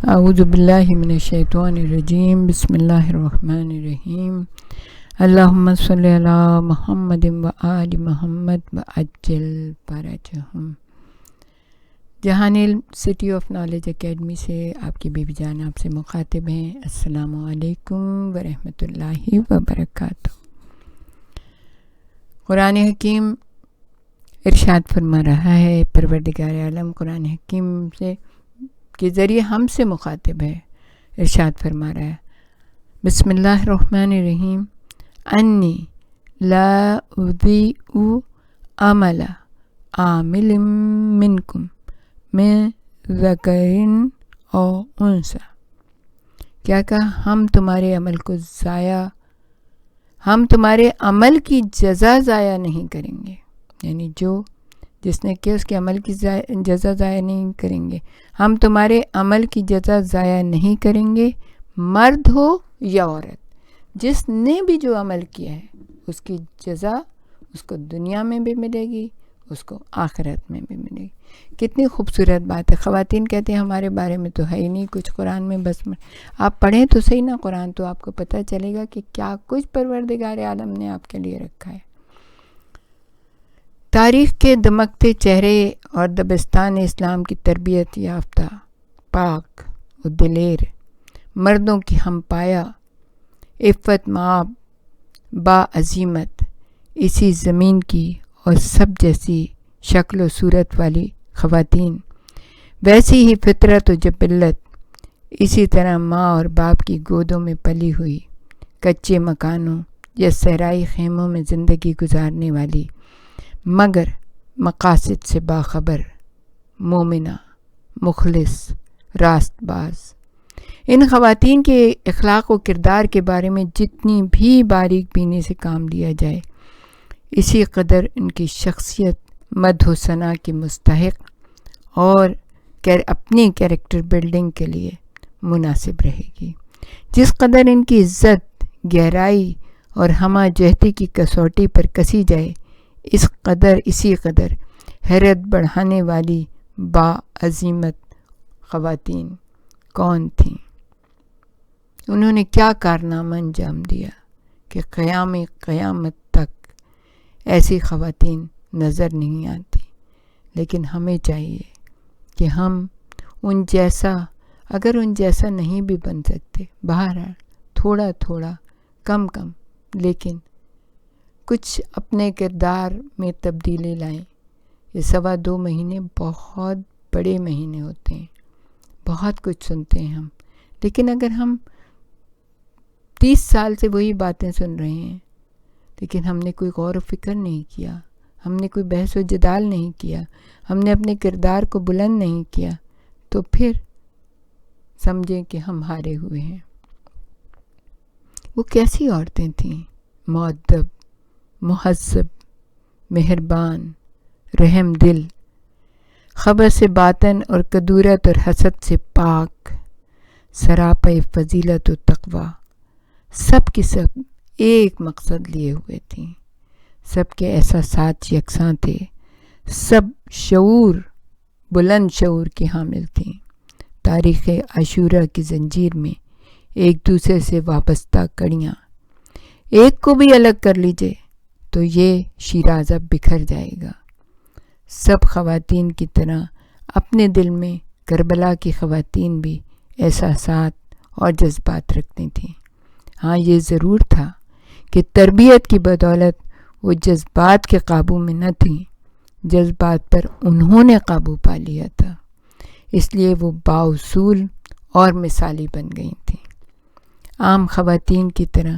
اعوذ باللہ من الشیطان الرجیم بسم اللہ الرحمن الرحیم اللہم صلی علی محمد و آل محمد وعجل فرجہم۔ جہان علم سٹی آف نالج اکیڈمی سے آپ کی بیوی جان آپ سے مخاطب ہیں۔ السلام علیکم ورحمۃ اللہ وبرکاتہ۔ قرآن حکیم ارشاد فرما رہا ہے، پروردگار عالم قرآن حکیم سے کے ذریعے ہم سے مخاطب ہے، ارشاد فرما رہا ہے بسم اللہ الرحمن الرحیم انی لا اضیع عمل عامل منکم من ذکر او انثی۔ کیا کہا؟ ہم تمہارے عمل کی جزا ضائع نہیں کریں گے، یعنی جس نے کیا اس کے عمل کی جزا ضائع نہیں کریں گے۔ ہم تمہارے عمل کی جزا ضائع نہیں کریں گے، مرد ہو یا عورت، جس نے بھی جو عمل کیا ہے اس کی جزا اس کو دنیا میں بھی ملے گی، اس کو آخرت میں بھی ملے گی۔ کتنی خوبصورت بات ہے۔ خواتین کہتے ہیں ہمارے بارے میں تو ہے ہی نہیں کچھ قرآن میں، بس آپ پڑھیں تو صحیح نا قرآن، تو آپ کو پتہ چلے گا کہ کیا کچھ پروردگار عالم نے آپ کے لیے رکھا ہے۔ تاریخ کے دمکتے چہرے اور دبستان اسلام کی تربیت یافتہ پاک و دلیر مردوں کی ہم پایا عفت مآب با عظیمت اسی زمین کی اور سب جیسی شکل و صورت والی خواتین، ویسی ہی فطرت و جبلت، اسی طرح ماں اور باپ کی گودوں میں پلی ہوئی، کچے مکانوں یا صحرائی خیموں میں زندگی گزارنے والی، مگر مقاصد سے باخبر، مومنہ، مخلص، راست باز۔ ان خواتین کے اخلاق و کردار کے بارے میں جتنی بھی باریک بینی سے کام لیا جائے، اسی قدر ان کی شخصیت مدح و ثنا کی مستحق اور اپنی کیریکٹر بلڈنگ کے لیے مناسب رہے گی۔ جس قدر ان کی عزت، گہرائی اور ہمہ جہتی کی کسوٹی پر کسی جائے، اسی قدر حیرت بڑھانے والی با عظیمت خواتین کون تھیں؟ انہوں نے کیا کارنامہ انجام دیا کہ قیامت تک ایسی خواتین نظر نہیں آتی؟ لیکن ہمیں چاہیے کہ ہم ان جیسا نہیں بھی بن سکتے، بہرحال تھوڑا تھوڑا، کم لیکن کچھ اپنے کردار میں تبدیلی لائیں۔ یہ 2.25 مہینے بہت بڑے مہینے ہوتے ہیں، بہت کچھ سنتے ہیں ہم، لیکن اگر ہم 30 سال سے وہی باتیں سن رہے ہیں لیکن ہم نے کوئی غور و فکر نہیں کیا، ہم نے کوئی بحث و جدال نہیں کیا، ہم نے اپنے کردار کو بلند نہیں کیا، تو پھر سمجھیں کہ ہم ہارے ہوئے ہیں۔ وہ کیسی عورتیں تھیں؟ مؤدب، مہذب، مہربان، رحم دل، خبث سے باطن اور کدورت اور حسد سے پاک، سراپے فضیلت و تقوی، سب کی سب ایک مقصد لیے ہوئے تھیں، سب کے احساسات یکساں تھے، سب بلند شعور کی حامل تھیں۔ تاریخ عاشورہ کی زنجیر میں ایک دوسرے سے وابستہ کڑیاں، ایک کو بھی الگ کر لیجئے تو یہ شیرازہ بکھر جائے گا۔ سب خواتین کی طرح اپنے دل میں کربلا کی خواتین بھی احساسات اور جذبات رکھتی تھیں۔ ہاں، یہ ضرور تھا کہ تربیت کی بدولت وہ جذبات کے قابو میں نہ تھیں، جذبات پر انہوں نے قابو پا لیا تھا، اس لیے وہ بااصول اور مثالی بن گئی تھیں۔ عام خواتین کی طرح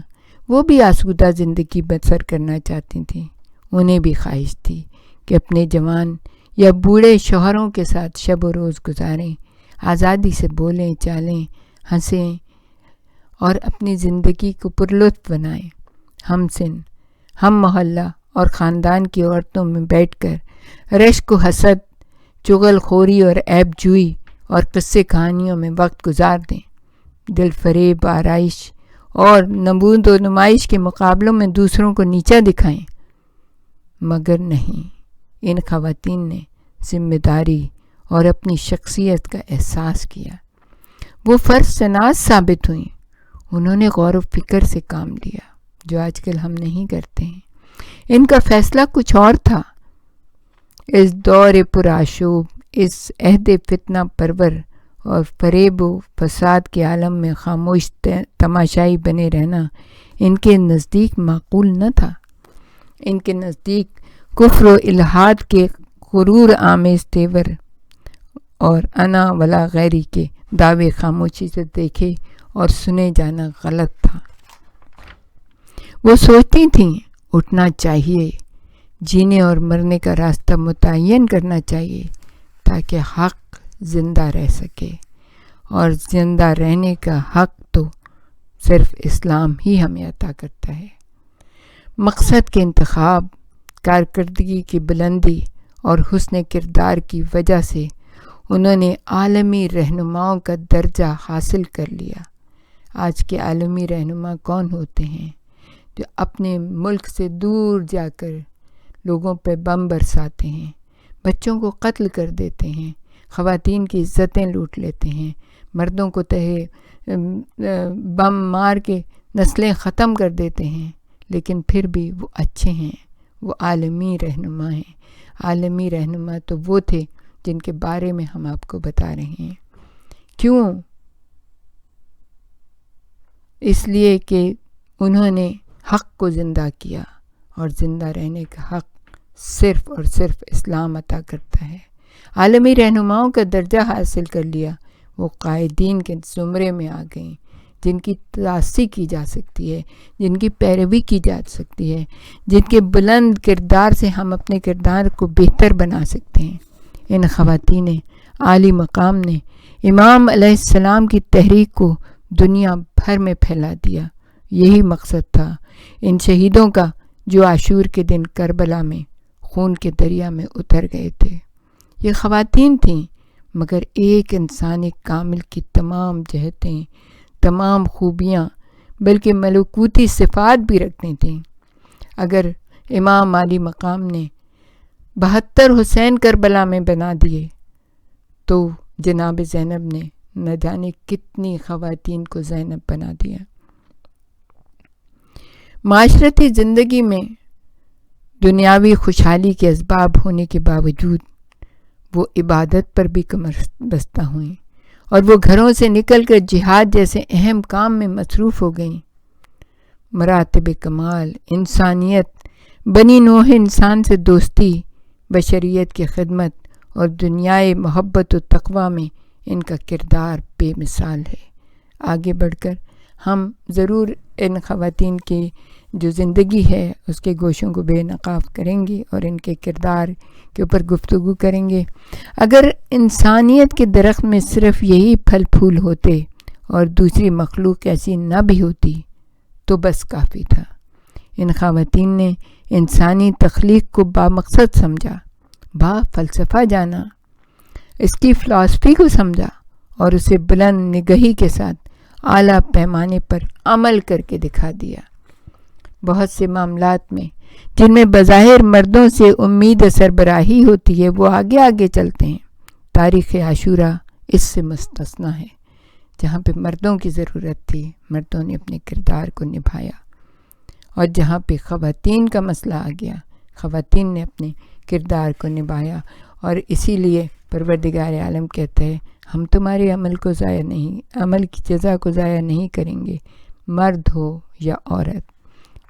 وہ بھی آسودہ زندگی بسر کرنا چاہتی تھیں۔ انہیں بھی خواہش تھی کہ اپنے جوان یا بوڑھے شوہروں کے ساتھ شب و روز گزاریں، آزادی سے بولیں، چالیں، ہنسیں اور اپنی زندگی کو پرلطف بنائیں۔ ہم سن، ہم محلہ اور خاندان کی عورتوں میں بیٹھ کر رشک و حسد، چغل خوری اور عیب جوئی اور قصے کہانیوں میں وقت گزار دیں، دل فریب آرائش اور نمود و نمائش کے مقابلوں میں دوسروں کو نیچا دکھائیں۔ مگر نہیں، ان خواتین نے ذمہ داری اور اپنی شخصیت کا احساس کیا۔ وہ فرض شناس ثابت ہوئیں. انہوں نے غور و فکر سے کام لیا، جو آج کل ہم نہیں کرتے ہیں. ان کا فیصلہ کچھ اور تھا. اس دور پرآشوب، اس عہد فتنہ پرور اور فریب و فساد کے عالم میں خاموش تماشائی بنے رہنا ان کے نزدیک معقول نہ تھا. ان کے نزدیک کفر و الحاد کے غرور آمیز تیور اور انا ولا غیری کے دعوے خاموشی سے دیکھے اور سنے جانا غلط تھا. وہ سوچتی تھیں اٹھنا چاہیے، جینے اور مرنے کا راستہ متعین کرنا چاہیے تاکہ حق زندہ رہ سکے، اور زندہ رہنے کا حق تو صرف اسلام ہی ہمیں عطا کرتا ہے. مقصد کے انتخاب، کارکردگی کی بلندی اور حسن کردار کی وجہ سے انہوں نے عالمی رہنماؤں کا درجہ حاصل کر لیا. آج کے عالمی رہنما کون ہوتے ہیں؟ جو اپنے ملک سے دور جا کر لوگوں پہ بم برساتے ہیں، بچوں کو قتل کر دیتے ہیں، خواتین کی عزتیں لوٹ لیتے ہیں، مردوں کو بم مار کے نسلیں ختم کر دیتے ہیں، لیکن پھر بھی وہ اچھے ہیں، وہ عالمی رہنما ہیں. عالمی رہنما تو وہ تھے جن کے بارے میں ہم آپ کو بتا رہے ہیں. کیوں؟ اس لیے کہ انہوں نے حق کو زندہ کیا، اور زندہ رہنے کا حق صرف اور صرف اسلام عطا کرتا ہے. عالمی رہنماؤں کا درجہ حاصل کر لیا. وہ قائدین کے زمرے میں آ گئیں جن کی تلاسی کی جا سکتی ہے، جن کی پیروی کی جا سکتی ہے، جن کے بلند کردار سے ہم اپنے کردار کو بہتر بنا سکتے ہیں. ان خواتین عالی مقام نے امام علیہ السلام کی تحریک کو دنیا بھر میں پھیلا دیا. یہی مقصد تھا ان شہیدوں کا جو عاشور کے دن کربلا میں خون کے دریا میں اتر گئے تھے. یہ خواتین تھیں، مگر ایک انسان کامل کی تمام جہتیں، تمام خوبیاں، بلکہ ملکوتی صفات بھی رکھتی تھیں. اگر امام علی مقام نے 72 حسین کربلا میں بنا دیے تو جناب زینب نے نہ جانے کتنی خواتین کو زینب بنا دیا. معاشرتی زندگی میں دنیاوی خوشحالی کے اسباب ہونے کے باوجود وہ عبادت پر بھی کمر بستہ ہوئیں، اور وہ گھروں سے نکل کر جہاد جیسے اہم کام میں مصروف ہو گئیں. مراتب کمال، انسانیت، بنی نوع انسان سے دوستی، بشریت کی خدمت اور دنیائے محبت و تقوی میں ان کا کردار بے مثال ہے. آگے بڑھ کر ہم ضرور ان خواتین کی جو زندگی ہے اس کے گوشوں کو بے نقاب کریں گے اور ان کے کردار کے اوپر گفتگو کریں گے. اگر انسانیت کے درخت میں صرف یہی پھل پھول ہوتے اور دوسری مخلوق ایسی نہ بھی ہوتی تو بس کافی تھا. ان خواتین نے انسانی تخلیق کو بامقصد سمجھا، با فلسفہ جانا، اس کی فلسفی کو سمجھا اور اسے بلند نگہی کے ساتھ اعلیٰ پیمانے پر عمل کر کے دکھا دیا. بہت سے معاملات میں جن میں بظاہر مردوں سے امید سربراہی ہوتی ہے وہ آگے آگے چلتے ہیں. تاریخ عاشورہ اس سے مستثنیٰ ہے. جہاں پہ مردوں کی ضرورت تھی مردوں نے اپنے کردار کو نبھایا، اور جہاں پہ خواتین کا مسئلہ آ گیا خواتین نے اپنے کردار کو نبھایا. اور اسی لیے پروردگار عالم کہتا ہے ہم تمہارے عمل کی جزا کو ضائع نہیں کریں گے، مرد ہو یا عورت.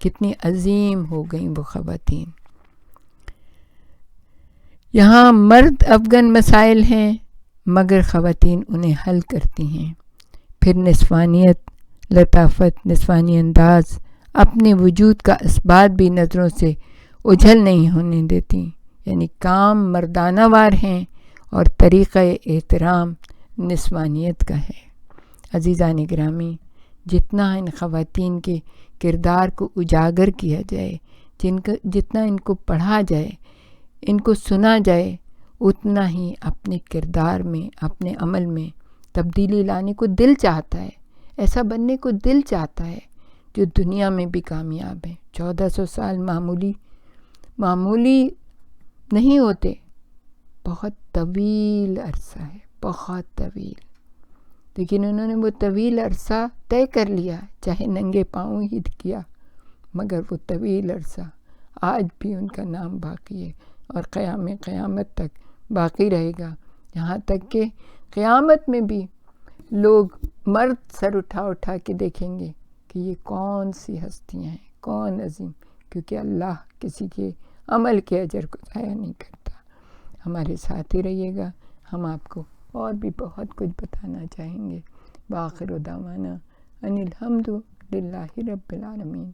کتنی عظیم ہو گئیں وہ خواتین. یہاں مرد افغان مسائل ہیں مگر خواتین انہیں حل کرتی ہیں. پھر نسوانیت، لطافت، نسوانی انداز اپنے وجود کا اثبات بھی نظروں سے اجھل نہیں ہونے دیتی. یعنی کام مردانہ وار ہیں اور طریقہ احترام نسوانیت کا ہے. عزیزان گرامی، جتنا ان خواتین کے کردار کو اجاگر کیا جائے، جتنا ان کو پڑھا جائے، ان کو سنا جائے، اتنا ہی اپنے کردار میں، اپنے عمل میں تبدیلی لانے کو دل چاہتا ہے. ایسا بننے کو دل چاہتا ہے جو دنیا میں بھی کامیاب ہیں. 1400 سال معمولی نہیں ہوتے، بہت طویل عرصہ ہے، بہت طویل. لیکن انہوں نے وہ طویل عرصہ طے کر لیا، چاہے ننگے پاؤں ہی کیا، مگر وہ طویل عرصہ آج بھی ان کا نام باقی ہے اور قیامت تک باقی رہے گا، یہاں تک کہ قیامت میں بھی لوگ مرد سر اٹھا کے دیکھیں گے کہ یہ کون سی ہستیاں ہیں، کون عظیم، کیونکہ اللہ کسی کے عمل کے اجر کو ضائع نہیں کرتا۔ ہمارے ساتھ ہی رہیے گا، ہم آپ کو اور بھی بہت کچھ بتانا چاہیں گے۔ وآخر دعوانا ان الحمد للہ رب العالمین۔